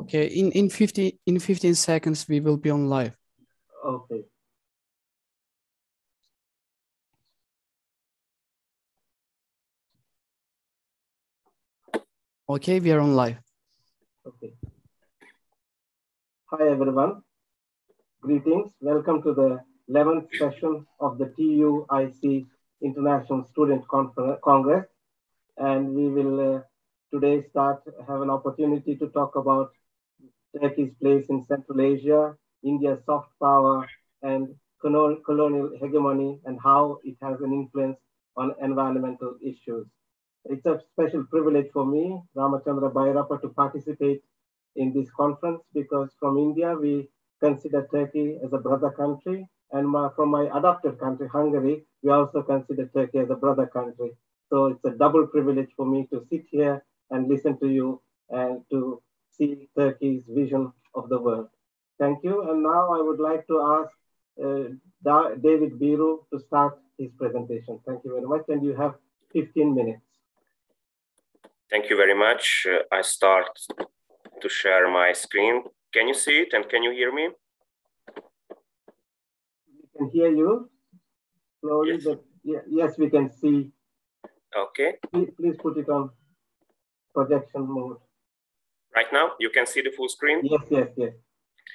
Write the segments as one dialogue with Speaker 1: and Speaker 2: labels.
Speaker 1: Okay, in 15 seconds we will be on live.
Speaker 2: Okay.
Speaker 1: Okay, we are on live.
Speaker 2: Okay. Hi everyone. Greetings. Welcome to the 11th session of the TUİC International Student Congress. And we will today have an opportunity to talk about Turkey's place in Central Asia, India's soft power, and colonial hegemony, and how it has an influence on environmental issues. It's a special privilege for me, Ramachandra Bhairappa, to participate in this conference because from India, we consider Turkey as a brother country. And from my adopted country, Hungary, we also consider Turkey as a brother country. So it's a double privilege for me to sit here and listen to you and to see Turkey's vision of the world. Thank you. And now I would like to ask David Biru to start his presentation. Thank you very much. And you have 15 minutes.
Speaker 3: Thank you very much. I start to share my screen. Can you see it and can you hear me?
Speaker 2: We can hear you slowly,
Speaker 3: yes.
Speaker 2: But yes, we can see.
Speaker 3: Okay.
Speaker 2: Please put it on projection mode.
Speaker 3: Right now, you can see the full screen?
Speaker 2: Yes.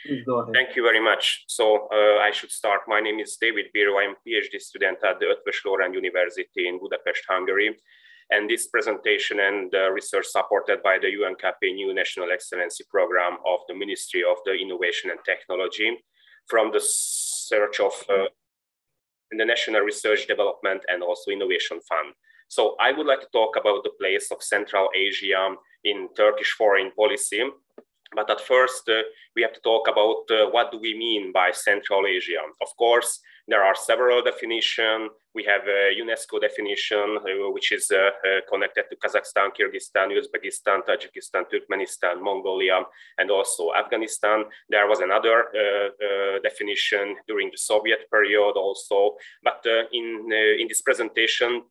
Speaker 2: Please go ahead.
Speaker 3: Thank you very much. So I should start. My name is David Biru. I'm a PhD student at the Eötvös Loránd University in Budapest, Hungary. And this presentation and research supported by the UNCAP New National Excellency Program of the Ministry of the Innovation and Technology from the search of the National Research Development and also Innovation Fund. So I would like to talk about the place of Central Asia in Turkish foreign policy. But at first, we have to talk about what do we mean by Central Asia. Of course, there are several definitions. We have a UNESCO definition, which is connected to Kazakhstan, Kyrgyzstan, Uzbekistan, Tajikistan, Turkmenistan, Mongolia, and also Afghanistan. There was another definition during the Soviet period also. But in this presentation,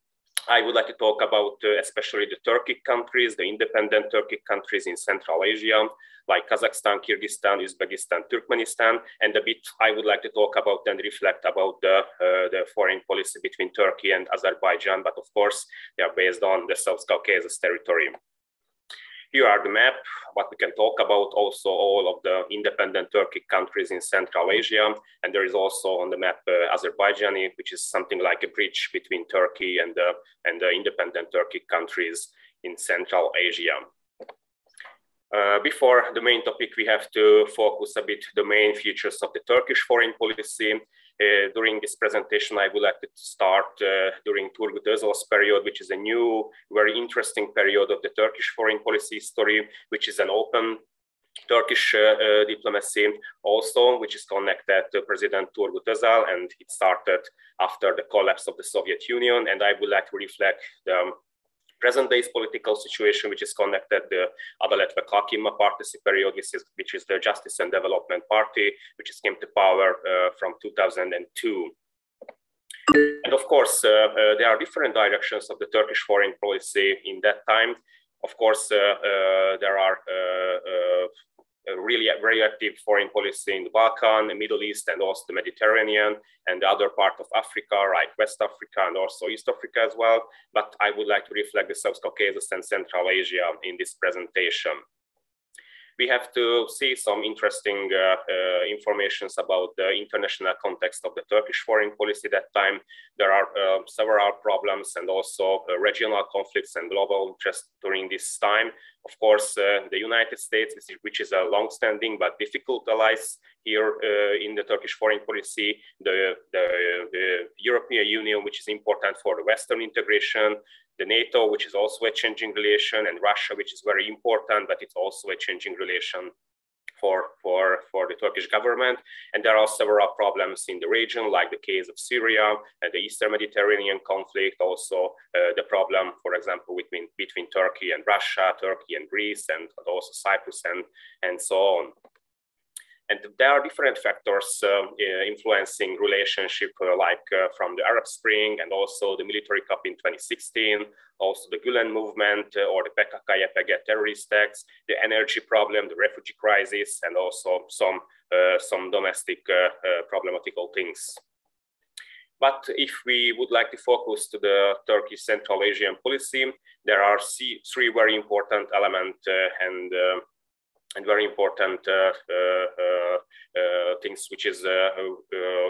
Speaker 3: I would like to talk about especially the Turkic countries, the independent Turkic countries in Central Asia, like Kazakhstan, Kyrgyzstan, Uzbekistan, Turkmenistan, and a bit I would like to talk about and reflect about the foreign policy between Turkey and Azerbaijan, but of course they are based on the South Caucasus territory. Here are the map, what we can talk about, also all of the independent Turkic countries in Central Asia. And there is also on the map Azerbaijani, which is something like a bridge between Turkey and the independent Turkic countries in Central Asia. Before the main topic, we have to focus a bit the main features of the Turkish foreign policy. During this presentation, I would like to start during Turgut Özal's period, which is a new, very interesting period of the Turkish foreign policy history, which is an open Turkish diplomacy also, which is connected to President Turgut Özal, and it started after the collapse of the Soviet Union. And I would like to reflect the present day's political situation, which is connected to the Adalet ve Kalkınma Partisi period, which is the Justice and Development Party, which came to power from 2002. And of course, there are different directions of the Turkish foreign policy in that time. Of course, there are really a very active foreign policy in the Balkan, the Middle East, and also the Mediterranean, and the other part of Africa, like West Africa and also East Africa as well. But I would like to reflect the South Caucasus and Central Asia in this presentation. We have to see some interesting informations about the international context of the Turkish foreign policy that time. There are several problems and also regional conflicts and global interest during this time. Of course, the United States, which is a long-standing but difficult allies here in the Turkish foreign policy, the European Union, which is important for the Western integration, the NATO, which is also a changing relation, and Russia, which is very important, but it's also a changing relation for the Turkish government. And there are several problems in the region, like the case of Syria and the Eastern Mediterranean conflict, also the problem, for example, between Turkey and Russia, Turkey and Greece, and also Cyprus and so on. And there are different factors influencing relationship, from the Arab Spring and also the military coup in 2016, also the Gulen movement or the PKK-YPG terrorist attacks, the energy problem, the refugee crisis, and also some domestic problematical things. But if we would like to focus to the Turkish Central Asian policy, there are three very important elements and very important things which is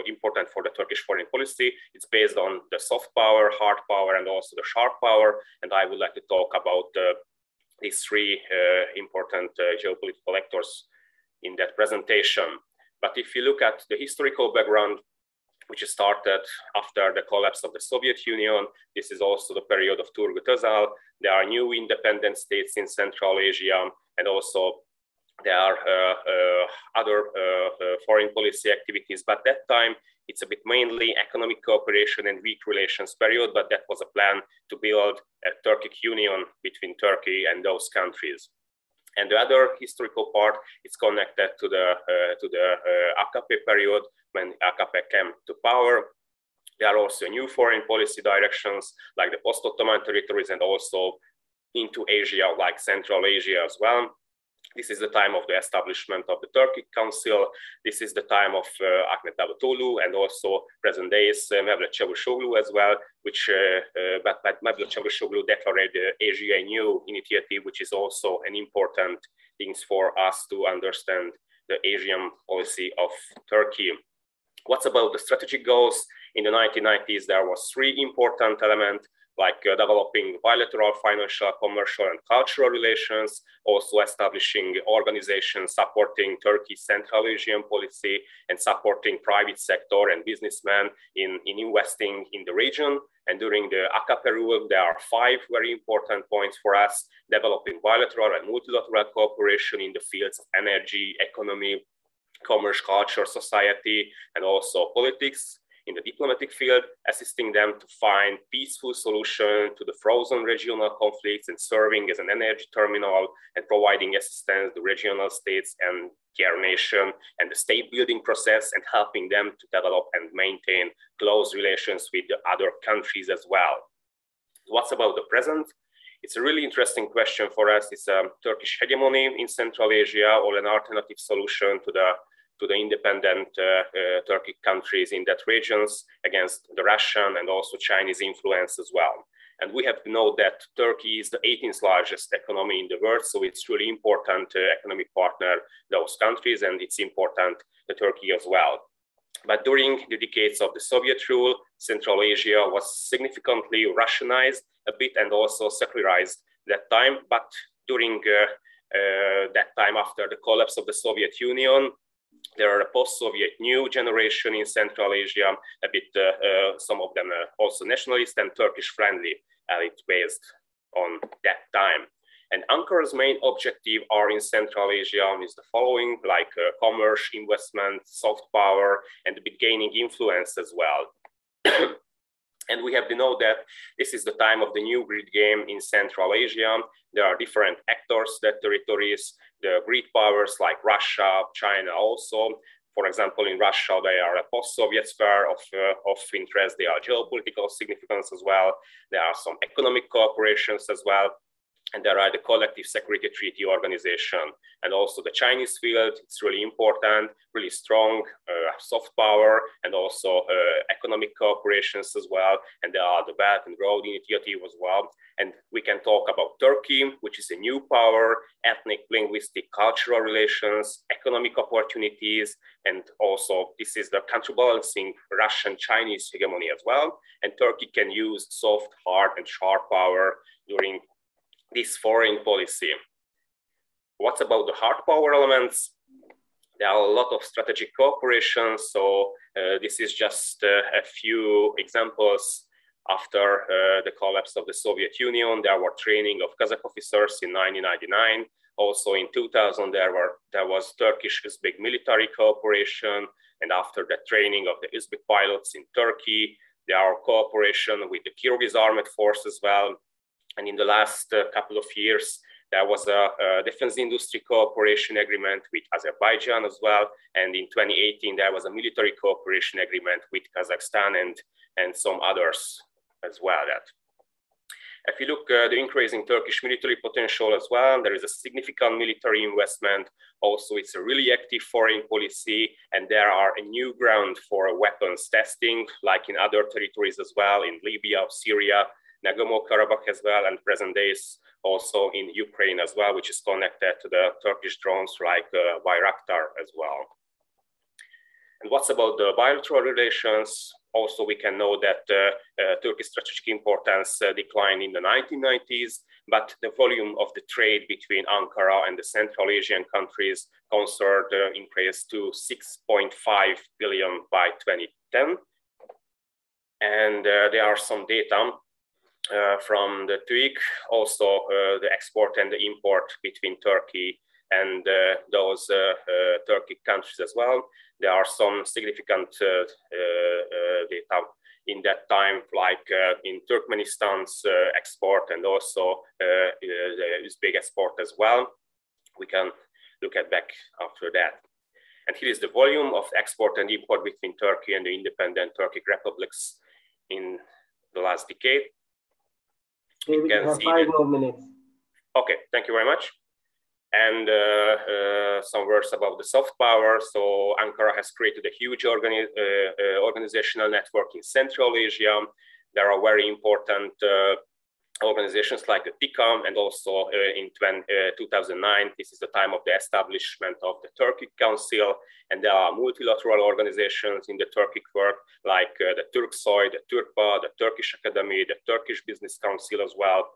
Speaker 3: important for the Turkish foreign policy. It's based on the soft power, hard power, and also the sharp power. And I would like to talk about these three important geopolitical actors in that presentation. But if you look at the historical background, which started after the collapse of the Soviet Union, this is also the period of Turgut Özal. There are new independent states in Central Asia, and also there are other foreign policy activities. But that time, it's a bit mainly economic cooperation and weak relations period, but that was a plan to build a Turkic union between Turkey and those countries. And the other historical part is connected to the AKP period, when AKP came to power. There are also new foreign policy directions, like the post-Ottoman territories, and also into Asia, like Central Asia as well. This is the time of the establishment of the Turkic Council. This is the time of Ahmet Davutoğlu and also present days Mevlut Çavuşoğlu as well, but Mevlut Çavuşoğlu declared the Asia New initiative, which is also an important thing for us to understand the Asian policy of Turkey. What's about the strategic goals? In the 1990s, there was three important elements, like developing bilateral, financial, commercial, and cultural relations, also establishing organizations supporting Turkey's Central Asian policy, and supporting private sector and businessmen in investing in the region. And during the AKP rule, there are five very important points for us: developing bilateral and multilateral cooperation in the fields of energy, economy, commerce, culture, society, and also politics. In the diplomatic field, assisting them to find peaceful solution to the frozen regional conflicts, and serving as an energy terminal and providing assistance to regional states and their nation and the state building process, and helping them to develop and maintain close relations with the other countries as well. What's about the present? It's a really interesting question for us. It's a Turkish hegemony in Central Asia, or an alternative solution to the independent Turkic countries in that regions against the Russian and also Chinese influence as well. And we have to know that Turkey is the 18th largest economy in the world, so it's really important economic partner those countries, and it's important to Turkey as well. But during the decades of the Soviet rule, Central Asia was significantly Russianized a bit and also secularized that time. But during that time, after the collapse of the Soviet Union, there are a post-Soviet new generation in Central Asia, a bit, some of them also nationalist and Turkish-friendly, elite based on that time. And Ankara's main objective are in Central Asia is the following, like commerce, investment, soft power, and a bit gaining influence as well. And we have to know that this is the time of the new grid game in Central Asia. There are different actors, that territories, the great powers like Russia, China also. For example, in Russia, they are a post-Soviet sphere of interest. They are geopolitical significance as well. There are some economic cooperations as well. And there are the Collective Security Treaty Organization. And also the Chinese field, it's really important, really strong soft power, and also economic cooperations as well. And there are the Belt and Road Initiative as well. And we can talk about Turkey, which is a new power, ethnic, linguistic, cultural relations, economic opportunities, and also this is the counterbalancing Russian-Chinese hegemony as well. And Turkey can use soft, hard, and sharp power during this foreign policy. What's about the hard power elements? There are a lot of strategic cooperation. So this is just a few examples. After the collapse of the Soviet Union, there were training of Kazakh officers in 1999. Also in 2000, there was Turkish-Uzbek military cooperation. And after the training of the Uzbek pilots in Turkey, there are cooperation with the Kyrgyz armed force as well. And in the last couple of years, There was a defense industry cooperation agreement with Azerbaijan as well. And in 2018, there was a military cooperation agreement with Kazakhstan and some others as well. If you look at the increasing Turkish military potential as well, there is a significant military investment. Also, it's a really active foreign policy, and there are a new ground for weapons testing, like in other territories as well, in Libya, Syria, Nagorno-Karabakh as well, and present days also in Ukraine as well, which is connected to the Turkish drones like Bayraktar as well. And what's about the bilateral relations? Also, we can know that Turkey's strategic importance declined in the 1990s, but the volume of the trade between Ankara and the Central Asian countries concerned increased to 6.5 billion by 2010. And there are some data from the TUİÇ, also the export and the import between Turkey and those Turkic countries as well. There are some significant data in that time, like in Turkmenistan's export and also the Uzbek export as well. We can look at back after that. And here is the volume of export and import between Turkey and the independent Turkic republics in the last decade.
Speaker 2: We have 5 more minutes.
Speaker 3: Okay, thank you very much. And some words about the soft power. So Ankara has created a huge organizational network in Central Asia. There are very important organizations like the TICA, and also in 2009, this is the time of the establishment of the Turkic Council. And there are multilateral organizations in the Turkic work, like the Turksoy, the Turkpa, the Turkish Academy, the Turkish Business Council as well.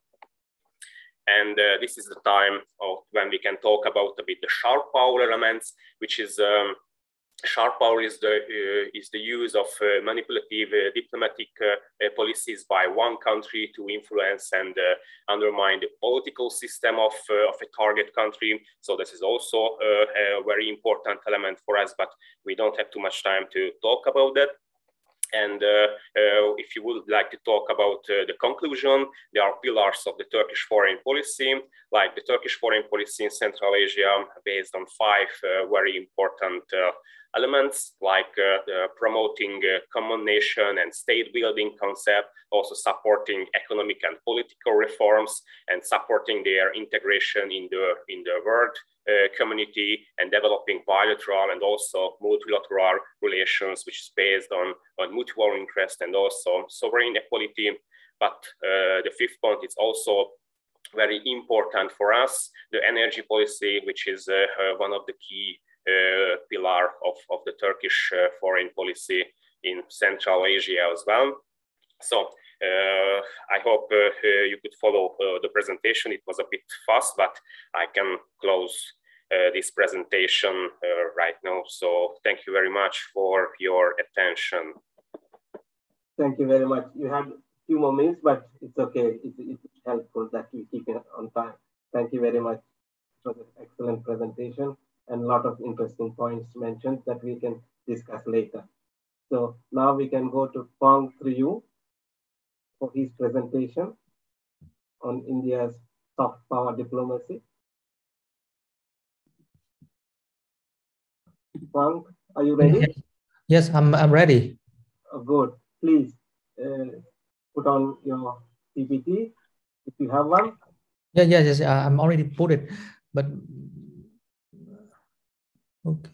Speaker 3: And this is the time of when we can talk about a bit the sharp power elements, which is sharp power is the use of manipulative diplomatic policies by one country to influence and undermine the political system of a target country. So this is also a very important element for us, but we don't have too much time to talk about that. And if you would like to talk about the conclusion, there are pillars of the Turkish foreign policy, like the Turkish foreign policy in Central Asia, based on 5 very important elements, like promoting common nation and state building concept, also supporting economic and political reforms, and supporting their integration in the world community, and developing bilateral and also multilateral relations, which is based on mutual interest and also sovereign equality. But the 5th point is also very important for us, the energy policy, which is one of the key pillar of the Turkish foreign policy in Central Asia as well. So I hope you could follow the presentation. It was a bit fast, but I can close this presentation right now. So thank you very much for your attention.
Speaker 2: Thank you very much. You had a few more minutes, but it's okay. It's helpful that we keep it on time. Thank you very much for the excellent presentation and a lot of interesting points mentioned that we can discuss later. So now we can go to Pong Triyu for his presentation on India's soft power diplomacy. Pong, are you ready?
Speaker 4: Yes, I'm ready.
Speaker 2: Oh, good. Please put on your PPT if you have one.
Speaker 4: Yes. I'm already put it, but okay.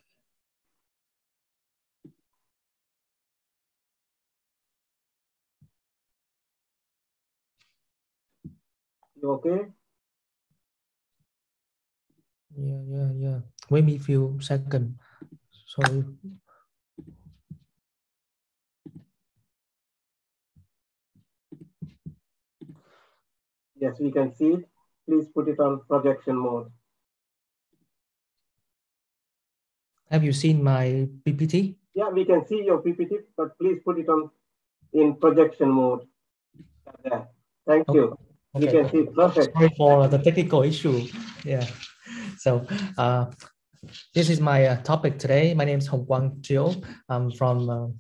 Speaker 2: You okay?
Speaker 4: Yeah. Maybe a few seconds. Sorry.
Speaker 2: Yes, we can see it. Please put it on projection mode.
Speaker 4: Have you seen my PPT?
Speaker 2: Yeah, we can see your PPT, but please put it on in projection mode. Yeah. Thank you.
Speaker 4: Okay.
Speaker 2: You can see it perfect.
Speaker 4: Sorry for the technical issue. Yeah. So this is my topic today. My name is Hong Guang Jiu. I'm from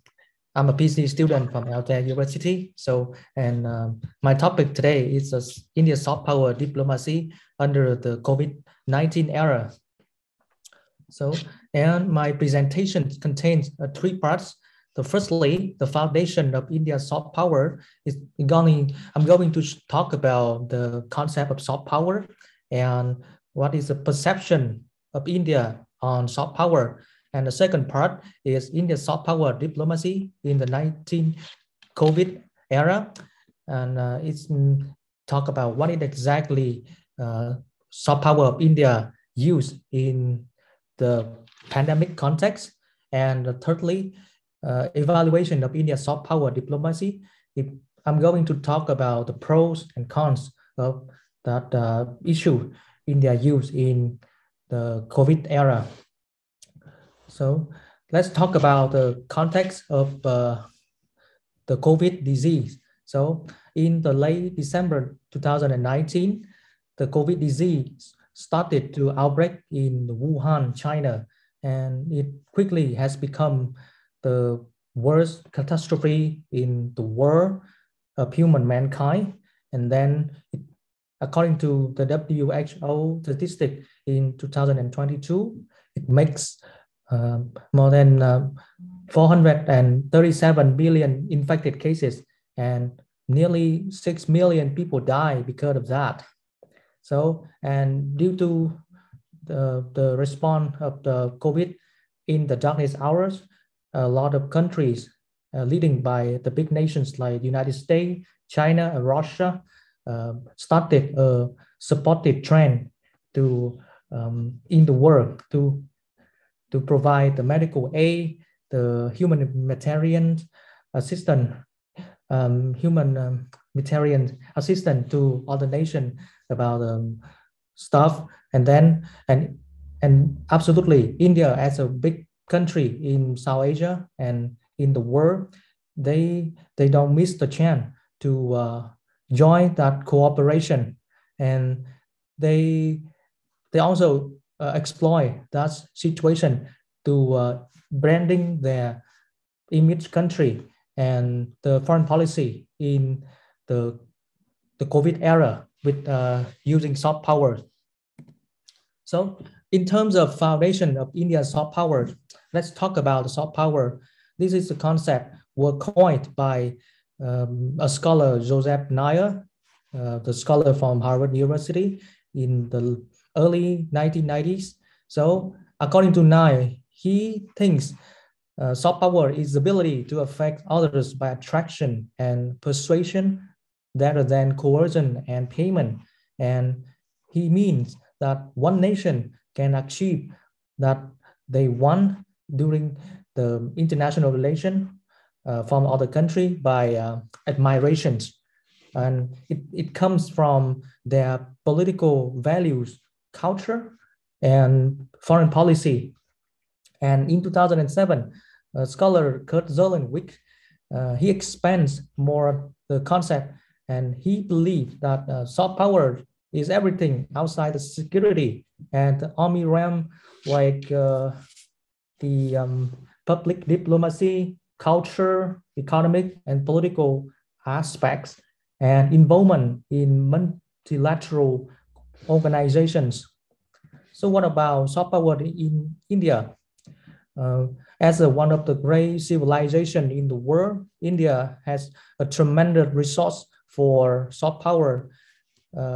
Speaker 4: I'm a PhD student from ELTE University. So, and my topic today is India's soft power diplomacy under the COVID-19 era. So, and my presentation contains 3 parts. So firstly, the foundation of India's soft power is I'm going to talk about the concept of soft power and what is the perception of India on soft power. And the second part is India's soft power diplomacy in the COVID era. And it's talk about what is exactly soft power of India used in the pandemic context. And thirdly, evaluation of India's soft power diplomacy. I'm going to talk about the pros and cons of that issue India used in the COVID era. So let's talk about the context of the COVID disease. So in the late December 2019, the COVID disease started to outbreak in Wuhan, China, and it quickly has become the worst catastrophe in the world of human mankind. And then according to the WHO statistic in 2022, it makes more than 437 billion infected cases, and nearly 6 million people die because of that. So, and due to the response of the COVID in the darkest hours, a lot of countries leading by the big nations like the United States, China, and Russia started a supportive trend to in the world to provide the medical aid, the humanitarian assistance, humanitarian assistance to other nations about stuff, and then and absolutely India as a big country in South Asia and in the world, they don't miss the chance to join that cooperation, and they also exploit that situation to branding their image country and the foreign policy in the COVID era with using soft power. So in terms of foundation of India's soft power, let's talk about the soft power. This is a concept was coined by a scholar, Joseph Nair, the scholar from Harvard University in the early 1990s. So according to Nair, he thinks soft power is the ability to affect others by attraction and persuasion rather than coercion and payment. And he means that one nation can achieve that they want during the international relation from other country by admirations. And it comes from their political values, culture, and foreign policy. And in 2007, scholar Kurt Zerlenwick, he expands more the concept, and he believes that soft power is everything outside the security and the army realm, like the public diplomacy, culture, economic, and political aspects, and involvement in multilateral organizations. So what about soft power in India? As one of the great civilizations in the world, India has a tremendous resource for soft power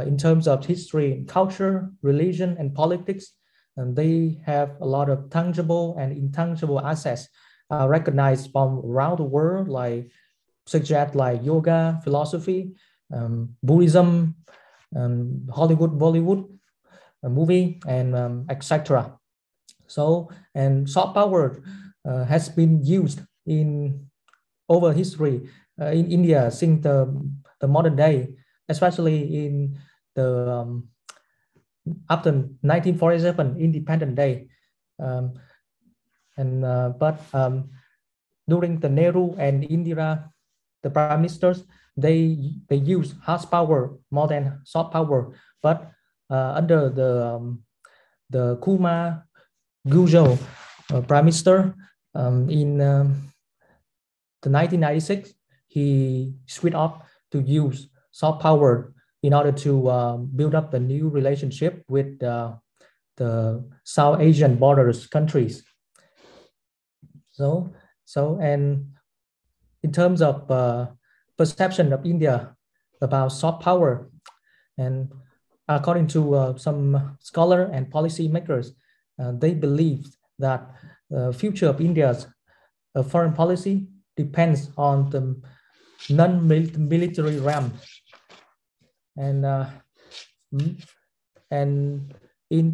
Speaker 4: in terms of history, culture, religion, and politics. And they have a lot of tangible and intangible assets recognized from around the world, like subjects like yoga, philosophy, Buddhism, Hollywood, Bollywood, movie, and etc. So, and soft power has been used in over history in India since the modern day, especially in the after 1947 Independence Day. But during the Nehru and Indira, the prime ministers, they use hard power more than soft power. But under the Kumar Gujral prime minister in the 1996, he switched off to use soft power in order to build up a new relationship with the South Asian borders countries. And in terms of perception of India about soft power, and according to some scholars and policymakers, they believe that the future of India's foreign policy depends on the non-military realm. And in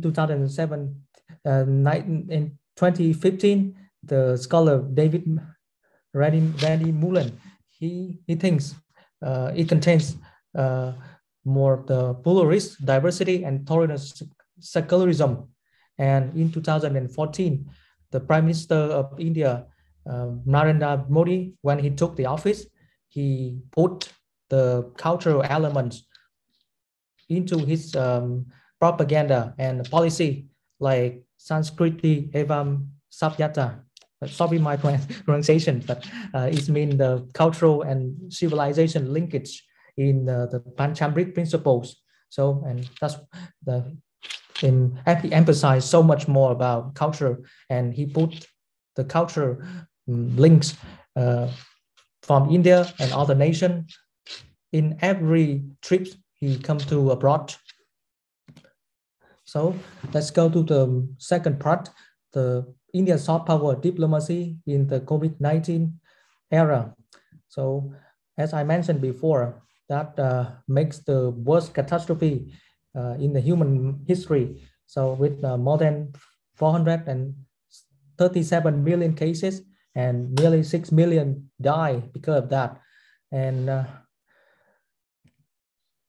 Speaker 4: 2007, in 2015, the scholar David Randy Mullen, he thinks it contains more the pluralism, diversity, and tolerance secularism. And in 2014, the Prime Minister of India, Narendra Modi, when he took the office, he put the cultural elements into his propaganda and policy, like Sanskriti Evam Sabhyata. Sorry my pronunciation, but it means the cultural and civilization linkage in the Panchamrit principles. So, and that's he emphasized so much more about culture, and he put the culture links from India and other nations in every trip he come to abroad. So let's go to the second part, the Indian soft power diplomacy in the COVID-19 era. So as I mentioned before, that makes the worst catastrophe in the human history. So with more than 437 million cases and nearly 6 million die because of that. And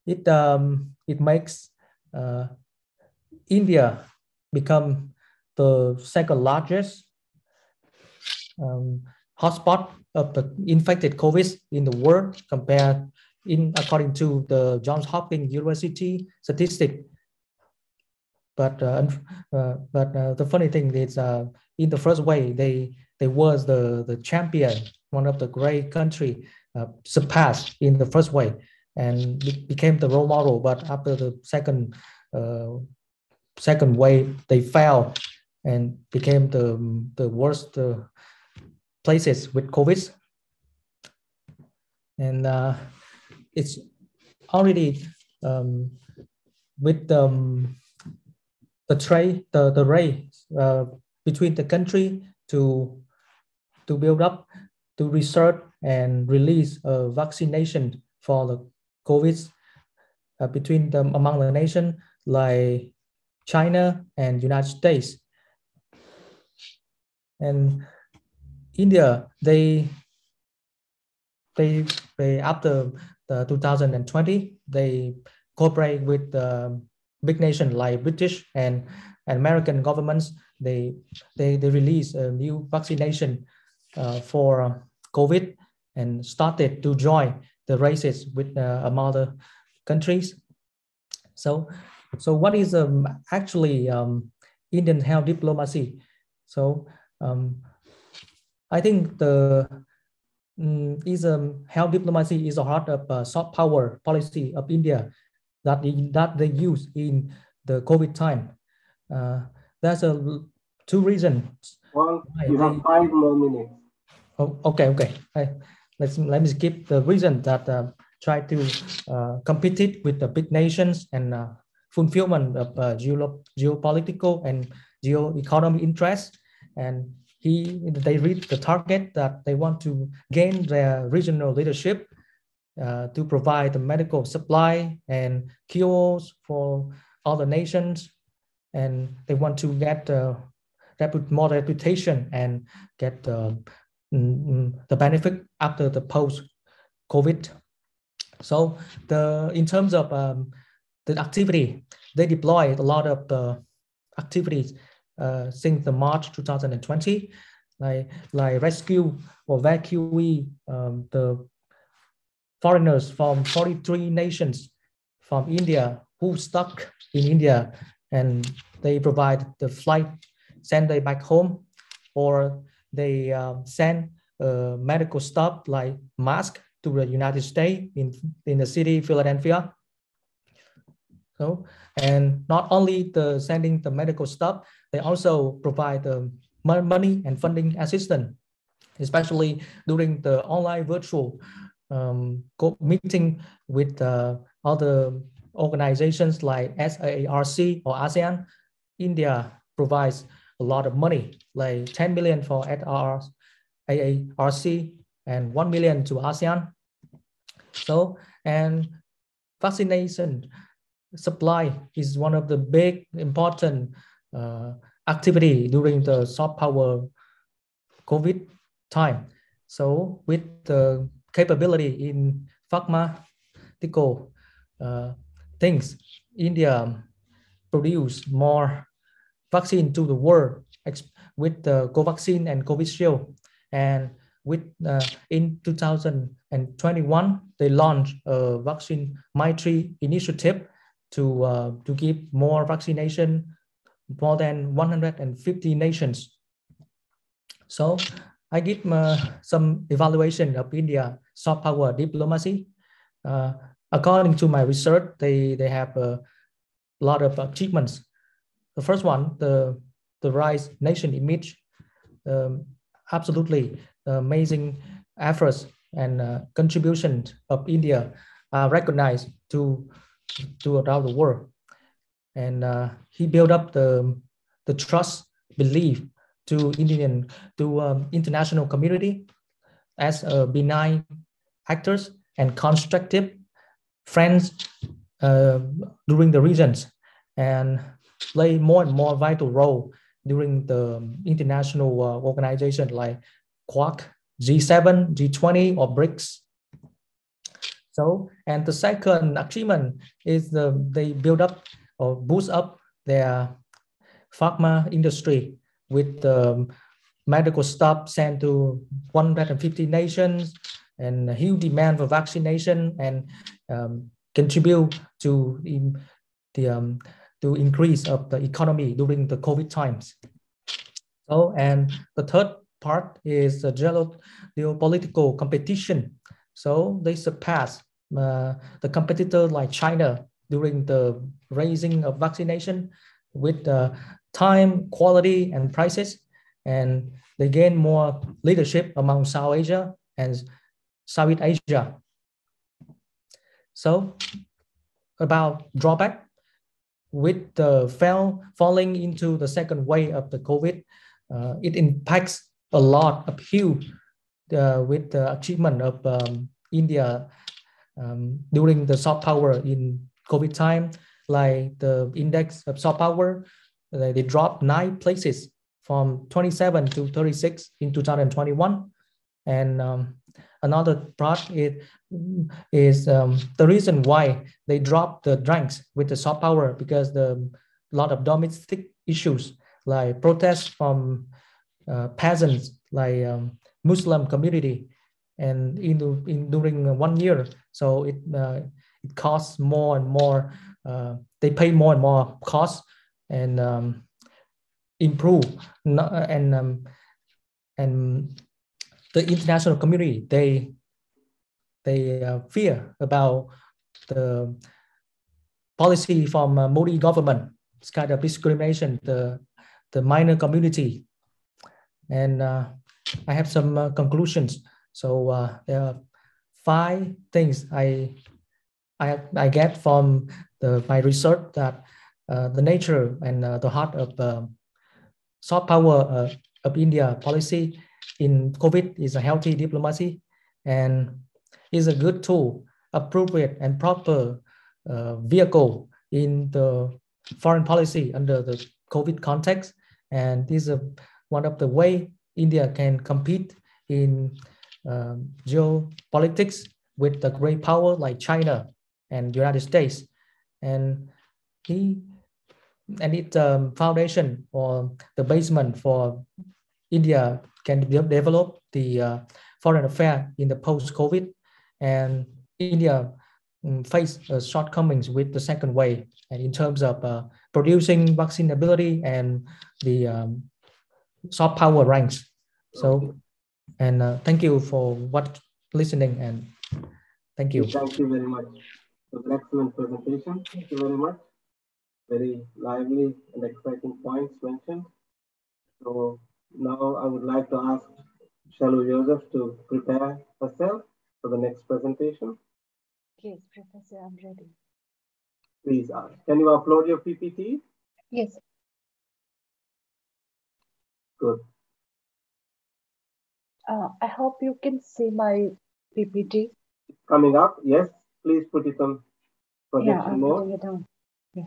Speaker 4: it makes India become the second largest hotspot of the infected COVID in the world, according to the Johns Hopkins University statistic. But the funny thing is, in the first wave, they was the champion, one of the great country surpassed in the first wave and became the role model. But after the second wave, they fell and became the worst places with COVID. And it's already with the race between the country to build up, to research and release a vaccination for the COVID between them among the nation like China and United States. And India, they after the 2020, they cooperate with big nation like British and American governments. They release a new vaccination for COVID and started to join the races with among other countries. So what is actually Indian health diplomacy? So I think the health diplomacy is a heart of soft power policy of India that they use in the COVID time. There's two reasons.
Speaker 2: Well, you have 5 more minutes.
Speaker 4: Oh, okay. Let me skip the reason that try to compete with the big nations and fulfillment of geopolitical and geo-economic interests. And they reach the target that they want to gain their regional leadership to provide the medical supply and cures for other nations, and they want to get more reputation and get the benefit after the post-COVID. So in terms of the activity, they deployed a lot of the activities since the March 2020, like rescue or evacuate the foreigners from 43 nations from India who stuck in India, and they provide the flight, send them back home, or they send medical stuff like mask to the United States in the city Philadelphia. So, and not only sending the medical stuff, they also provide money and funding assistance, especially during the online virtual meeting with other organizations like SAARC or ASEAN. India provides a lot of money, like 10 million for AARC and 1 million to ASEAN. So, and vaccination supply is one of the big important activity during the soft power COVID time. So with the capability in pharmaceutical things, India produce more vaccine to the world with the Covaxin and Covishield. And with in 2021, they launched a vaccine Maitri initiative to give more vaccination, more than 150 nations. So I give some evaluation of India soft power diplomacy. According to my research, they have a lot of achievements. The first one, the rise nation image, absolutely amazing efforts and contributions of India are recognized to around the world. And he built up the trust, belief to international community as benign actors and constructive friends during the regions, and play more and more vital role during the international organization like Quad, G7, G20, or BRICS. So, and the second achievement is they build up or boost up their pharma industry with medical stuff sent to 150 nations and a huge demand for vaccination, and contribute to increase of the economy during the COVID times. So, and the third part is the geopolitical competition. So they surpass the competitor like China during the raising of vaccination with time, quality, and prices. And they gain more leadership among South Asia and Southeast Asia. So about drawback, with the falling into the second wave of the COVID, it impacts a lot of huge with the achievement of India during the soft power in COVID time, like the index of soft power, they dropped 9 places from 27 to 36 in 2021. And another part is the reason why they dropped the ranks with the soft power, because a lot of domestic issues like protests from peasants, like Muslim community, and during 1 year, so it costs more and more. They pay more and more costs and improve and the international community they fear about the policy from Modi government. It's kind of discrimination the minor community. And I have some conclusions. So there are 5 things I get from my research, that the nature and the heart of soft power of India policy in COVID is a healthy diplomacy, and is a good tool, appropriate and proper vehicle in the foreign policy under the COVID context. And this is one of the way India can compete in geopolitics with the great power like China and United States. And it's foundation or the basement for India can develop the foreign affairs in the post-COVID. And India face shortcomings with the second wave, and in terms of producing vaccine ability and the soft power ranks. So, And thank you for listening, and thank you.
Speaker 2: Thank you very much. It was an excellent presentation. Thank you very much. Very lively and exciting points mentioned. So now I would like to ask Shalu Joseph to prepare herself for the next presentation.
Speaker 5: Yes, Professor, I'm ready.
Speaker 2: Please, can you upload your PPT?
Speaker 5: Yes.
Speaker 2: Good.
Speaker 5: I hope you can see my PPT.
Speaker 2: Coming up, yes. Please put it on projection
Speaker 5: I'm
Speaker 2: mode.
Speaker 5: putting it on. Yeah.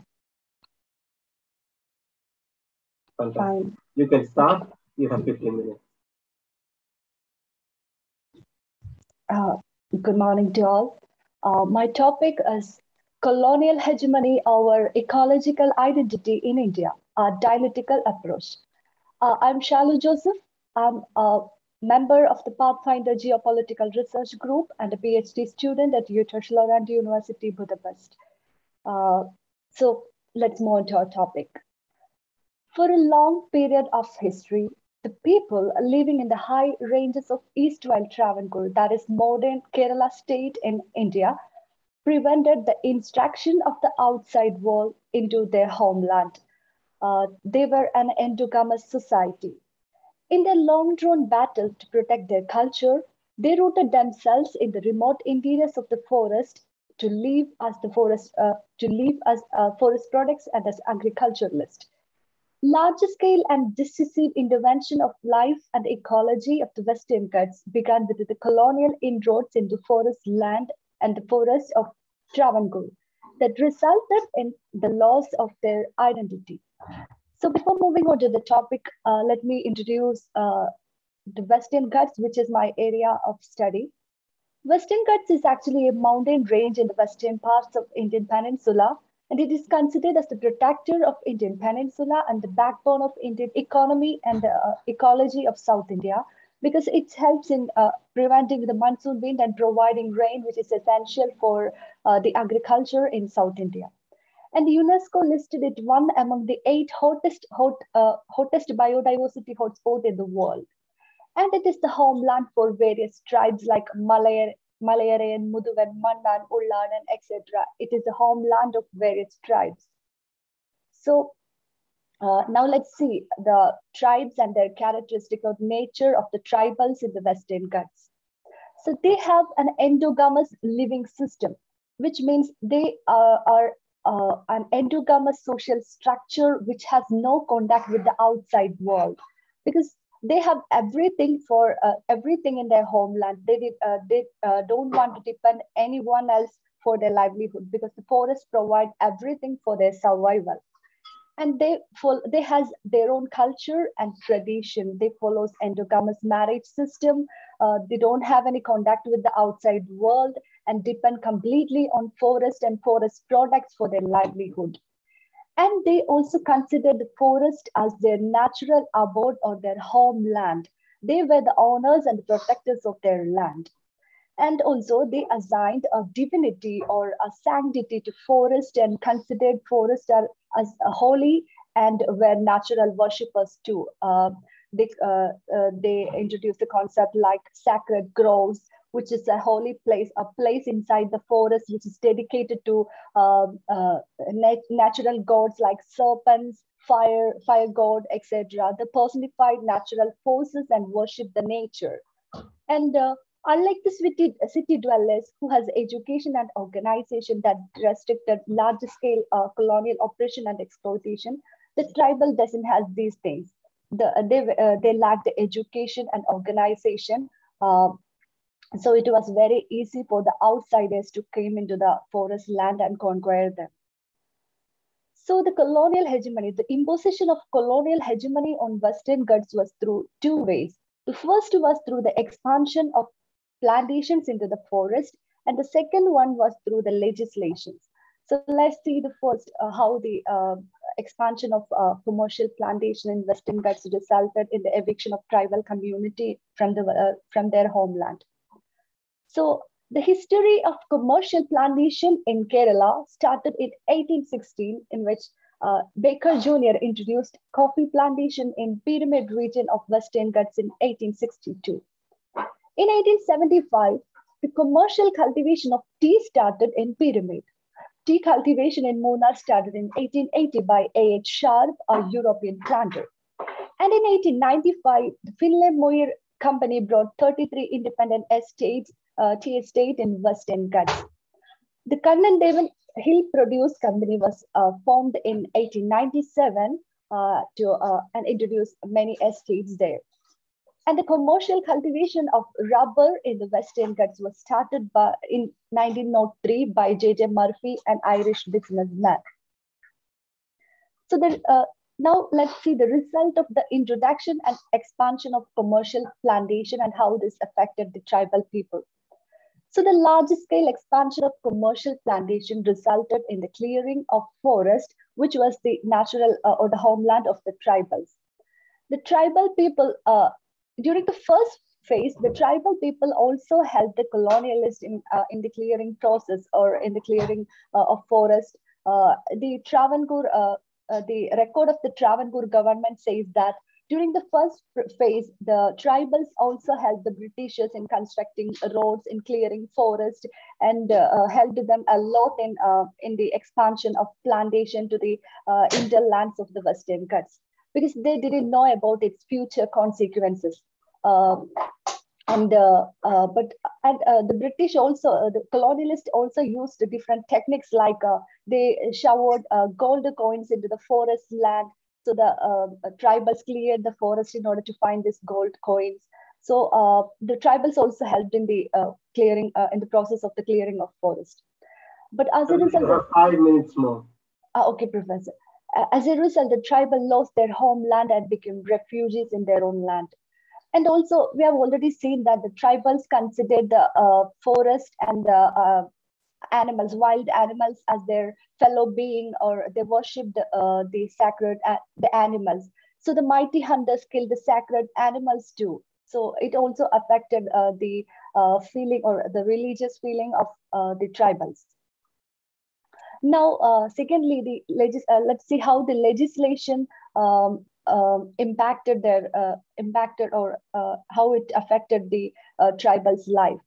Speaker 2: Fantastic.
Speaker 5: Fine.
Speaker 2: You can start.
Speaker 5: Okay.
Speaker 2: You have 15 minutes.
Speaker 5: Good morning to all. My topic is colonial hegemony over ecological identity in India, a dialectical approach. I'm Shalu Joseph. I'm a member of the Pathfinder Geopolitical Research Group and a PhD student at TUİÇ University, Budapest. So let's move on to our topic. For a long period of history, the people living in the high ranges of Eastwell Travancore, that is modern Kerala state in India, prevented the intrusion of the outside world into their homeland. They were an endogamous society. In their long-drawn battle to protect their culture, they rooted themselves in the remote interiors of the forest to live as forest products and as agriculturalists. Large-scale and decisive intervention of life and ecology of the Western Ghats began with the colonial inroads into forest land and the forests of Travancore that resulted in the loss of their identity. So before moving on to the topic, let me introduce the Western Ghats, which is my area of study. Western Ghats is actually a mountain range in the western parts of Indian Peninsula, and it is considered as the protector of Indian Peninsula and the backbone of Indian economy and the ecology of South India, because it helps in preventing the monsoon wind and providing rain, which is essential for the agriculture in South India. And UNESCO listed it one among the 8 hottest biodiversity hotspots in the world. And it is the homeland for various tribes like Malayarayan, Muduvan, Mannan, Ullan, and etc. It is the homeland of various tribes. So now let's see the tribes and their characteristic of nature of the tribals in the Western Ghats. So they have an endogamous living system, which means they are an endogamous social structure which has no contact with the outside world, because they have everything for everything in their homeland. They don't want to depend anyone else for their livelihood, because the forests provide everything for their survival. And they has their own culture and tradition. They follows endogamous marriage system. They don't have any contact with the outside world and depend completely on forest and forest products for their livelihood. And they also consider the forest as their natural abode or their homeland. They were the owners and protectors of their land. And also they assigned a divinity or a sanctity to forest and considered forest as holy and were natural worshippers too. They introduced a concept like sacred groves, which is a holy place, a place inside the forest which is dedicated to natural gods like serpents, fire god, etc. The personified natural forces and worship the nature. And unlike the city dwellers who has education and organization that restricted large-scale colonial oppression and exploitation, the tribal doesn't have these things. They lack the education and organization. So it was very easy for the outsiders to come into the forest land and conquer them. So the colonial hegemony, the imposition of colonial hegemony on Western Ghats was through 2 ways. The first was through the expansion of plantations into the forest, and the second one was through the legislations. So let's see the first, how the expansion of commercial plantation in Western Ghats resulted in the eviction of tribal community from their homeland. So the history of commercial plantation in Kerala started in 1816, in which Baker Jr. introduced coffee plantation in Pyramid region of Western Ghats in 1862. In 1875, the commercial cultivation of tea started in Pyramid. Tea cultivation in Munnar started in 1880 by A.H. Sharp, a European planter. And in 1895, the Finlay Moir Company brought 33 independent estates, tea estate in Western Ghats. The Kannan Devan Hill Produce Company was formed in 1897 and introduced many estates there. And the commercial cultivation of rubber in the Western Ghats was started in 1903 by J.J. Murphy, an Irish businessman. So now let's see the result of the introduction and expansion of commercial plantation and how this affected the tribal people. So the large-scale expansion of commercial plantation resulted in the clearing of forest, which was the natural or the homeland of the tribals. The tribal people, during the first phase, the tribal people also helped the colonialists in the clearing process or in the clearing of forest. The record of the Travancore government says that during the first phase, the tribals also helped the Britishers in constructing roads, in clearing forest, and helped them a lot in the expansion of plantation to the hinterlands of the Western Ghats, because they didn't know about its future consequences. The British also, the colonialists also used different techniques, like they showered gold coins into the forest land. So the tribals cleared the forest in order to find these gold coins. So the tribals also helped in the clearing, in the process of the clearing of forest. But as a result,
Speaker 2: you have 5 minutes more.
Speaker 5: Okay, Professor. As a result, the tribal lost their homeland and became refugees in their own land. And also, we have already seen that the tribals considered the forest and the animals, wild animals, as their fellow being, or they worshipped the sacred the animals. So the mighty hunters killed the sacred animals too. So it also affected the feeling or the religious feeling of the tribals. Now, secondly, let's see how the legislation impacted or how it affected the tribals' life.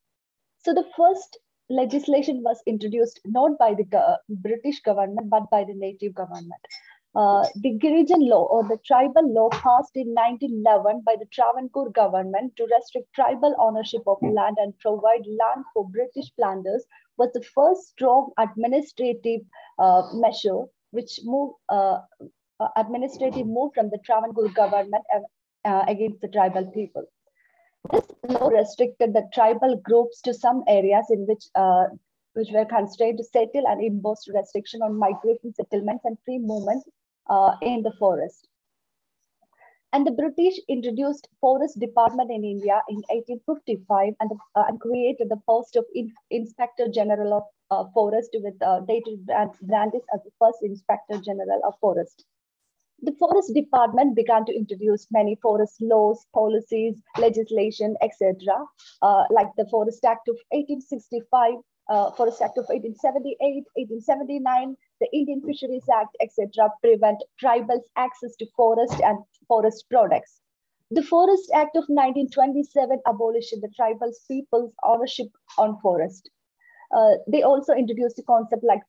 Speaker 5: So the first legislation was introduced not by the British government, but by the native government. The Girijan law, or the tribal law, passed in 1911 by the Travancore government to restrict tribal ownership of land and provide land for British planters, was the first strong administrative measure which moved from the Travancore government against the tribal people. This law restricted the tribal groups to some areas in which were constrained to settle, and imposed restriction on migration settlements and free movement in the forest. And the British introduced Forest Department in India in 1855 and created the post of Inspector General of Forest, with David Brandis as the first Inspector General of Forest. The Forest Department began to introduce many forest laws, policies, legislation, etc., like the Forest Act of 1865, Forest Act of 1878, 1879, the Indian Fisheries Act, etc., prevent tribals' access to forest and forest products. The Forest Act of 1927 abolished the tribal people's ownership on forest. They also introduced a concept like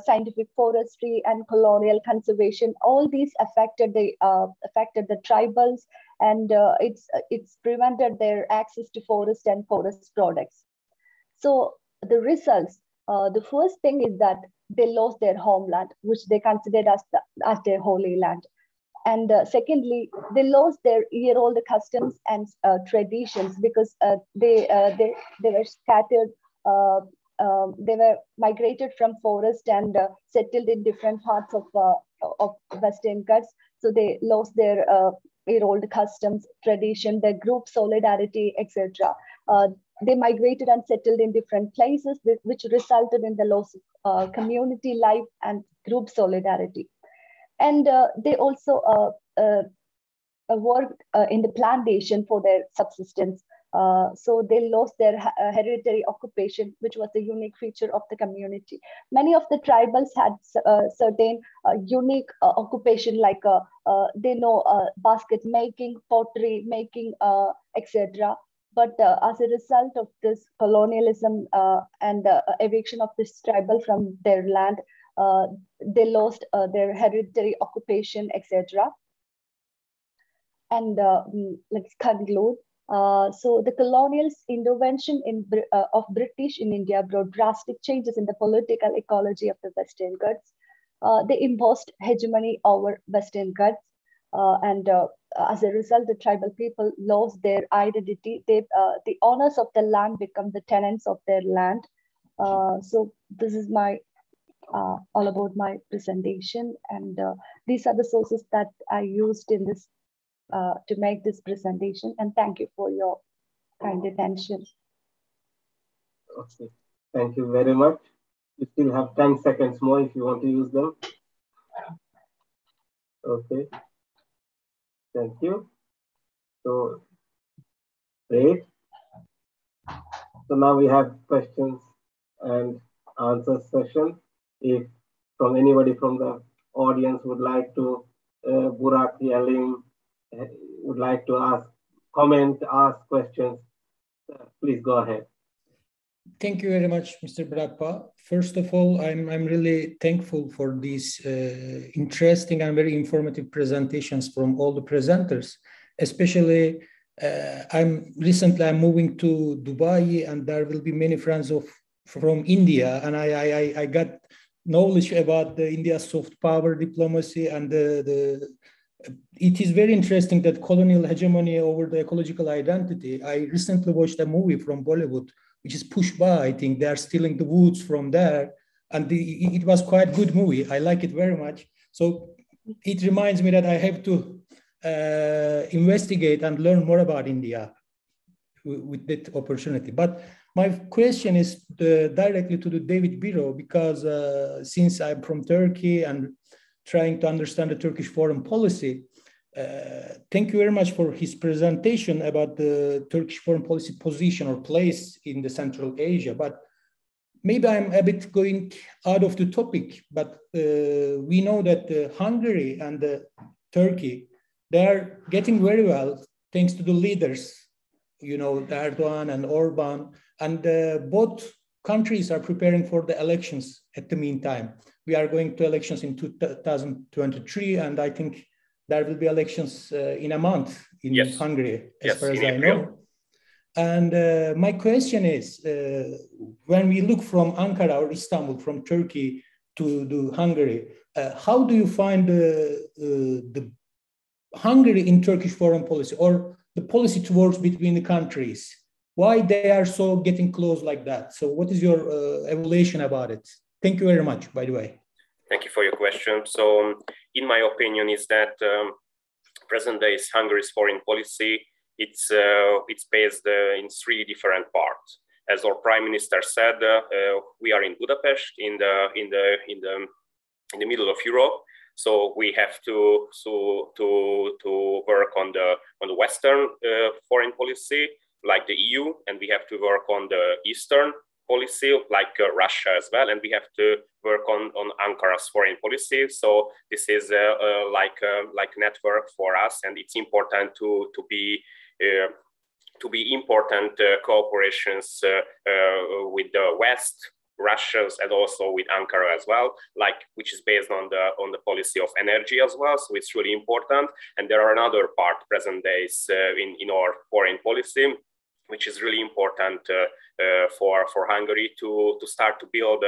Speaker 5: scientific forestry and colonial conservation. All these affected the tribals, and it's prevented their access to forest and forest products. So the results, the first thing is that they lost their homeland, which they considered as their holy land. And secondly, they lost their year-old customs and traditions, because they were scattered. They were migrated from forest and settled in different parts of Western Ghats. So they lost their year-old customs, tradition, their group solidarity, etc. They migrated and settled in different places, which resulted in the loss of community life and group solidarity. And they also worked in the plantation for their subsistence. So they lost their hereditary occupation, which was a unique feature of the community. Many of the tribals had certain unique occupation, like they know basket making, pottery making, etc. But as a result of this colonialism and eviction of this tribal from their land, they lost their hereditary occupation, etc. And let's conclude. So the colonial intervention of British in India brought drastic changes in the political ecology of the Western Ghats. They imposed hegemony over Western Ghats, and as a result, the tribal people lost their identity. The owners of the land become the tenants of their land. So this is my all about my presentation, and these are the sources that I used in this to make this presentation. And thank you for your kind attention.
Speaker 2: Okay, thank you very much. You still have 10 seconds more if you want to use them. Okay, thank you. So, great. So now we have questions and answers session. If from anybody from the audience would like to, Burak, Yalim, would like to ask, comment, ask questions, please go ahead.
Speaker 6: Thank you very much, Mr. Bradpa. First of all, I'm really thankful for these interesting and very informative presentations from all the presenters. Especially, I'm moving to Dubai, and there will be many friends from India, and I got knowledge about the India's soft power diplomacy, and it is very interesting that colonial hegemony over the ecological identity. I recently watched a movie from Bollywood, which is Pushpa. I think they are stealing the woods from there. And it was quite a good movie. I like it very much. So it reminds me that I have to investigate and learn more about India with that opportunity. But my question is directly to David Biro, because since I'm from Turkey and trying to understand the Turkish foreign policy, thank you very much for his presentation about the Turkish foreign policy position or place in the Central Asia. But maybe I'm a bit going out of the topic, but we know that Hungary and Turkey, they're getting very well thanks to the leaders, you know, Erdogan and Orban, and both countries are preparing for the elections at the meantime. We are going to elections in 2023, and I think there will be elections in a month in Hungary, as far as I know. And my question is, when we look from Ankara or Istanbul, from Turkey to Hungary, how do you find the Hungary in Turkish foreign policy, or the policy towards between the countries? Why they are so getting close like that? So what is your evaluation about it? Thank you very much, by the way.
Speaker 3: Thank you for your question. So in my opinion is that present day Hungary's foreign policy, it's based in three different parts. As our Prime Minister said, we are in Budapest, in the middle of Europe. So we have to work on the Western foreign policy, like the EU, and we have to work on the Eastern policy, like Russia as well, and we have to work on Ankara's foreign policy. So this is like a network for us, and it's important to be important cooperations with the West, Russians, and also with Ankara as well, which is based on the policy of energy as well. So it's really important. And there are another part present days in our foreign policy, which is really important for Hungary to start to build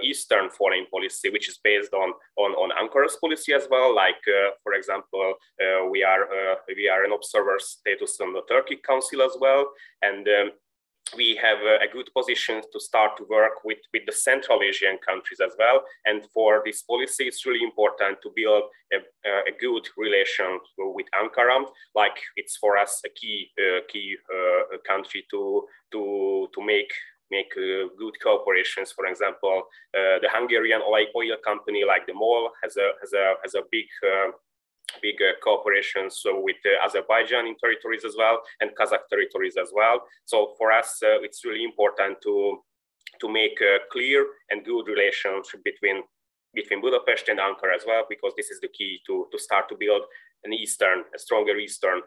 Speaker 3: Eastern foreign policy, which is based on Ankara's policy as well. Like, for example, we are an observer status on the Turkey Council as well, and we have a good position to start to work with the Central Asian countries as well. And for this policy, it's really important to build a good relation with Ankara. Like, it's for us a key country to make good cooperations. For example, the Hungarian oil company like the MOL has a big cooperations with Azerbaijan in territories as well, and Kazakh territories as well. So for us, it's really important to make a clear and good relationship between Budapest and Ankara as well, because this is the key to start to build a stronger Eastern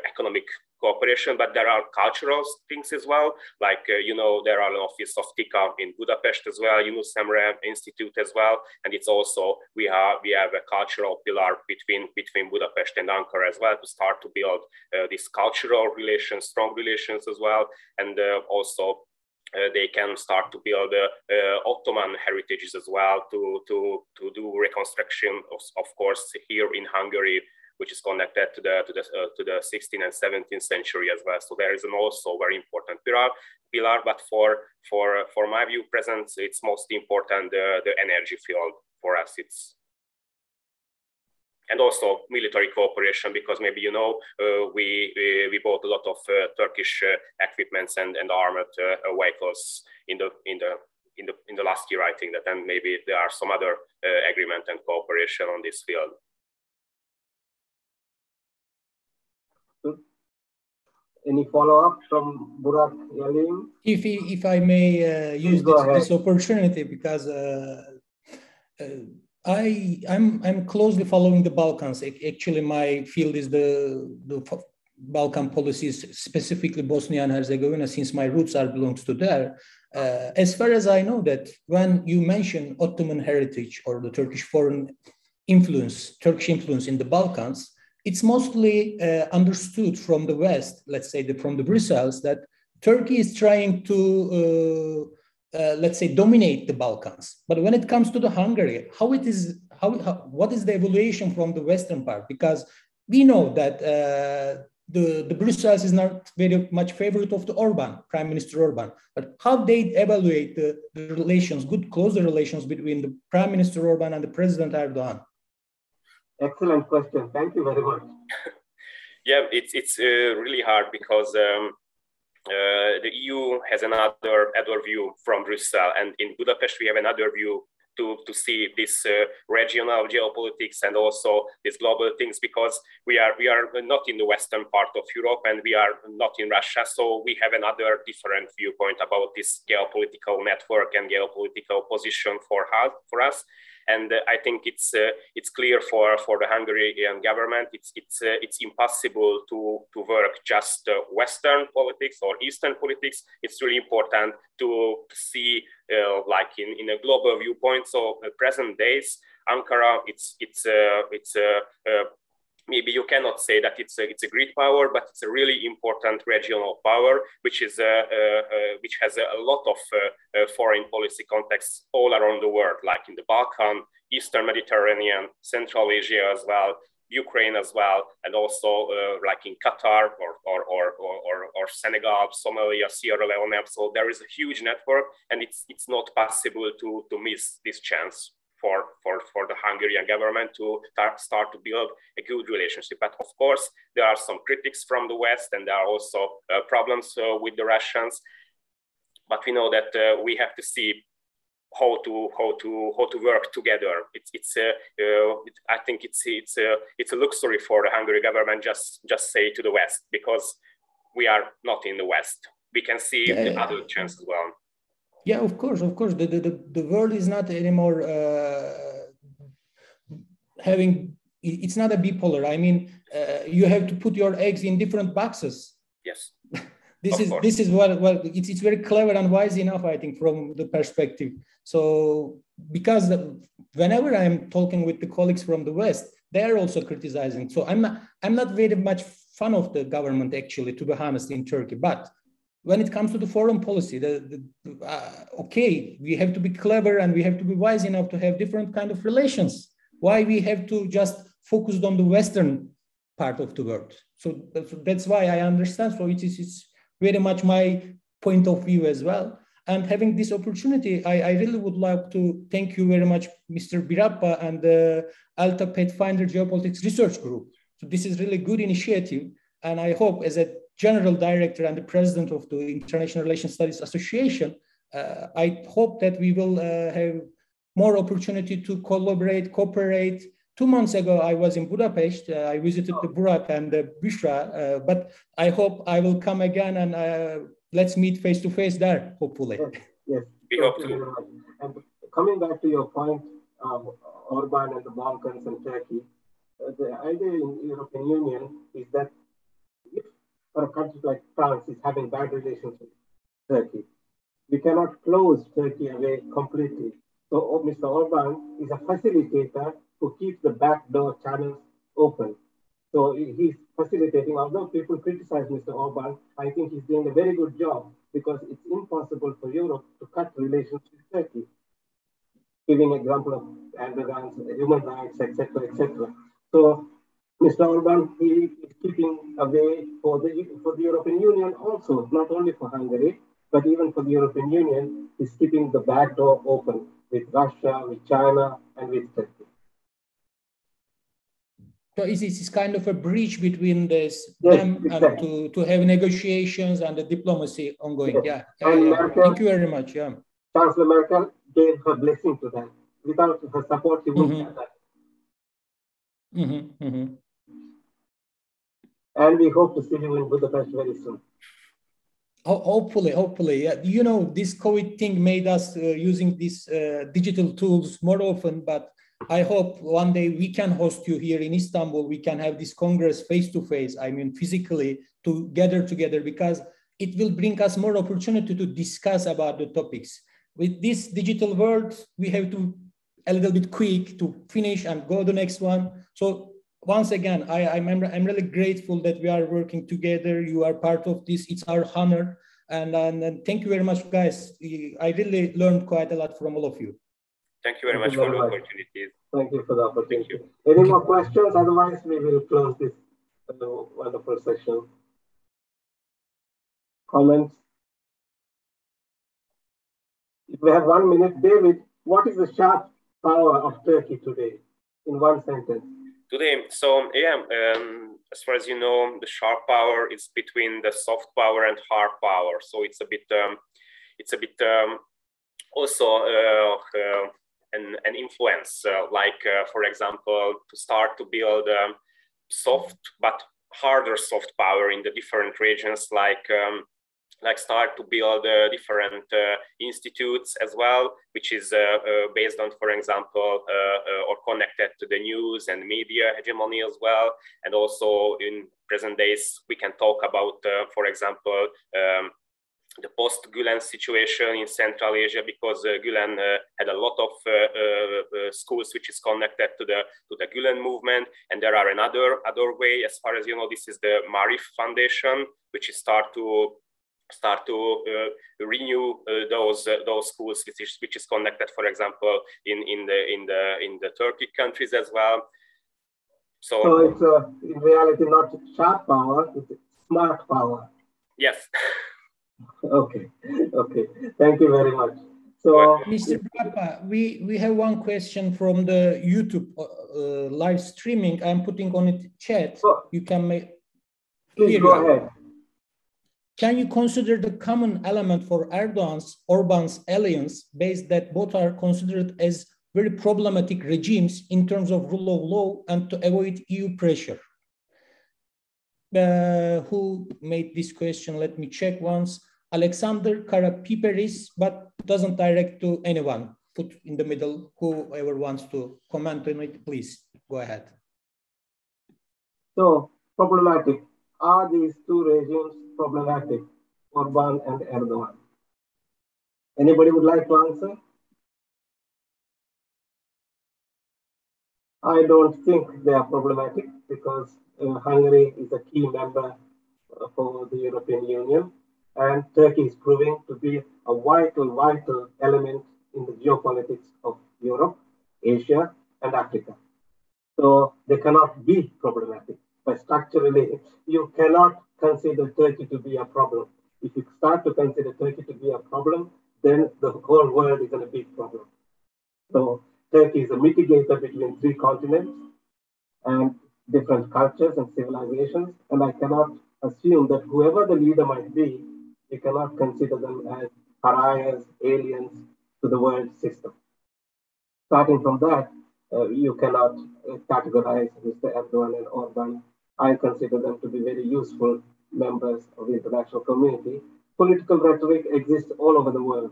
Speaker 3: economic cooperation, but there are cultural things as well. Like, you know, there are an office of TICA in Budapest as well, Yunus Emre Institute as well. And it's also, we have a cultural pillar between Budapest and Ankara as well, to start to build these cultural relations, strong relations as well. And also they can start to build Ottoman heritages as well, to do reconstruction, of course, here in Hungary, which is connected to the 16th and 17th century as well. So there is an also very important pillar. But for my view, present, it's most important the energy field for us. And also military cooperation, because maybe you know we bought a lot of Turkish equipments and armored vehicles in the last year. I think that, and maybe there are some other agreement and cooperation on this field.
Speaker 2: Any follow-up from Burak Yalim?
Speaker 6: If I may use this opportunity, because I'm closely following the Balkans. Actually, my field is the Balkan policies, specifically Bosnia and Herzegovina, since my roots belongs to there. As far as I know, that when you mention Ottoman heritage or the Turkish foreign influence, Turkish influence in the Balkans, it's mostly understood from the West, let's say from the Brussels, that Turkey is trying to, let's say, dominate the Balkans. But when it comes to the Hungary, what is the evaluation from the Western part? Because we know that the Brussels is not very much favorite of the Orban, Prime Minister Orban. But how they evaluate the relations, closer relations between the Prime Minister Orban and the President Erdogan?
Speaker 2: Excellent question. Thank you very much.
Speaker 3: Yeah, it's really hard, because the EU has another view from Brussels, and in Budapest we have another view to see this regional geopolitics and also these global things, because we are not in the western part of Europe and we are not in Russia, so we have another different viewpoint about this geopolitical network and geopolitical position for us. And I think it's clear for the Hungarian government, it's impossible to work just Western politics or Eastern politics. It's really important to see like in a global viewpoint. So present days, Ankara, maybe you cannot say that it's a great power, but it's a really important regional power, which has a lot of foreign policy contexts all around the world, like in the Balkan, Eastern Mediterranean, Central Asia as well, Ukraine as well, and also like in Qatar or Senegal, Somalia, Sierra Leone. So there is a huge network, and it's not possible to miss this chance for the Hungarian government to start to build a good relationship. But of course, there are some critics from the West, and there are also problems with the Russians. But we know that we have to see how to work together. I think it's a luxury for the Hungary government just say to the West, because we are not in the West. We can see the other chance as well.
Speaker 6: Yeah, of course. The world is not anymore it's not a bipolar. I mean, you have to put your eggs in different boxes.
Speaker 3: Yes.
Speaker 6: This is what it's very clever and wise enough, I think, from the perspective. So because whenever I'm talking with the colleagues from the West, they're also criticizing. So I'm not very much fan of the government, actually, to be honest, in Turkey. But when it comes to the foreign policy, okay, we have to be clever and we have to be wise enough to have different kind of relations. Why we have to just focus on the Western part of the world? So that's why I understand. So it's very much my point of view as well. And having this opportunity, I really would like to thank you very much, Mr. Birappa and the ELTE Pathfinder Geopolitics Research Group. So this is really good initiative. And I hope, as a General Director and the President of the International Relations Studies Association, I hope that we will have more opportunity to cooperate. 2 months ago, I was in Budapest. I visited the Burak and the Büşra, but I hope I will come again and let's meet face to face there, hopefully.
Speaker 2: Yes.
Speaker 3: We hope to.
Speaker 2: And coming back to your point of Orban and the Balkans and Turkey, the idea in the European Union is that if for a like France is having bad relations with Turkey. We cannot close Turkey away completely. So Mr. Orban is a facilitator who keeps the backdoor channels open. So he's facilitating, although people criticize Mr. Orban, I think he's doing a very good job because it's impossible for Europe to cut relations with Turkey. Giving example of Erdogan's human rights, etc., etc. So Mr. Orban, he is keeping a way for the European Union also, not only for Hungary, but even for the European Union, is keeping the back door open with Russia, with China, and with Turkey.
Speaker 6: So it's kind of a bridge between this,
Speaker 2: yes,
Speaker 6: them
Speaker 2: exactly.
Speaker 6: and to have negotiations and the diplomacy ongoing.
Speaker 2: Yes.
Speaker 6: Yeah.
Speaker 2: Merkel,
Speaker 6: thank you very much. Yeah.
Speaker 2: Chancellor Merkel gave her blessing to that. Without her support, he wouldn't have that. And we hope to see you in Budapest very soon.
Speaker 6: Hopefully. Yeah. You know, this COVID thing made us using these digital tools more often, but I hope one day we can host you here in Istanbul. We can have this Congress face-to-face, I mean, physically to gather together, because it will bring us more opportunity to discuss about the topics. With this digital world, we have to a little bit quick to finish and go to the next one. So once again, I'm really grateful that we are working together. You are part of this. It's our honor. And thank you very much, guys. I really learned quite a lot from all of you.
Speaker 3: Thank you very much for the opportunity.
Speaker 2: Thank you for the opportunity. Any more questions? Otherwise, we will close this wonderful session. Comments? If we have 1 minute, David, what is the sharp power of Turkey today in one sentence?
Speaker 3: Today, so yeah, as far as you know, the sharp power is between the soft power and hard power. So it's a bit also an influence, for example, to start to build soft but harder soft power in the different regions, like start to build different institutes as well, which is based on, for example, or connected to the news and media hegemony as well. And also in present days, we can talk about, for example, the post-Gülen situation in Central Asia, because Gülen had a lot of schools which is connected to the Gülen movement. And there are another way, as far as you know, this is the Marif Foundation, which is start to renew those schools, which is connected, for example, in the Turkic countries as well.
Speaker 2: So it's in reality not sharp power, it's smart power.
Speaker 3: Yes.
Speaker 2: Okay. Thank you very much. So,
Speaker 6: Mr. Papa, we have one question from the YouTube live streaming. I'm putting on it chat. You can make.
Speaker 2: Please go ahead.
Speaker 6: Can you consider the common element for Orban's alliance based that both are considered as very problematic regimes in terms of rule of law and to avoid EU pressure? Who made this question? Let me check once. Alexander Karapiperis, but doesn't direct to anyone. Put in the middle, whoever wants to comment on it, please go ahead.
Speaker 2: So, problematic. Are these two regimes problematic, Orban and Erdogan? Anybody would like to answer? I don't think they are problematic because Hungary is a key member for the European Union, and Turkey is proving to be a vital element in the geopolitics of Europe, Asia, and Africa. So they cannot be problematic. But structurally, you cannot consider Turkey to be a problem. If you start to consider Turkey to be a problem, then the whole world is in a big problem. So Turkey is a mitigator between three continents and different cultures and civilizations. And I cannot assume that whoever the leader might be, you cannot consider them as pariahs, aliens to the world system. Starting from that, you cannot categorize Mr. Erdogan and Orban. I consider them to be very useful members of the international community. Political rhetoric exists all over the world.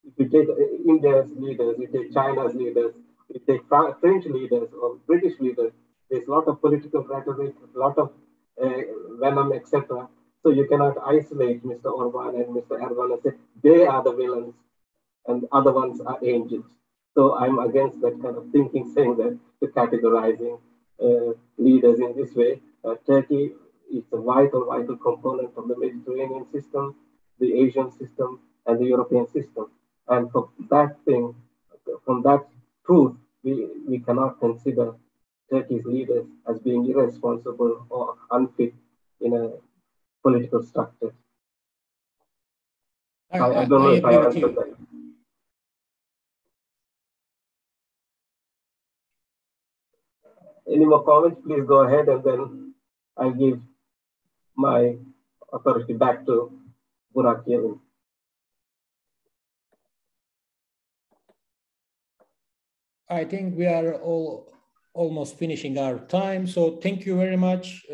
Speaker 2: If you take India's leaders, you take China's leaders, you take French leaders or British leaders, there's a lot of political rhetoric, a lot of venom, etc. So you cannot isolate Mr. Orban and Mr. Erdogan and say they are the villains and other ones are angels. So I'm against that kind of thinking, saying that the categorizing leaders in this way. Turkey is a vital component of the Mediterranean system, the Asian system, and the European system. And for that thing, from that truth, we cannot consider Turkey's leaders as being irresponsible or unfit in a political structure. I don't know if I answered that. Any more comments? Please go ahead, and then I give my authority back to Burak Yilmaz.
Speaker 6: I think we are all almost finishing our time. So thank you very much.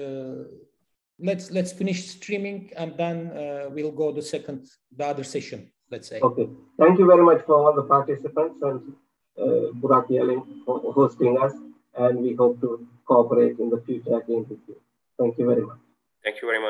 Speaker 6: Let's finish streaming, and then we'll go the other session, let's say.
Speaker 2: Okay. Thank you very much for all the participants and Burak Yilmaz for hosting us. And we hope to cooperate in the future again with you. Thank you very much.
Speaker 3: Thank you very much.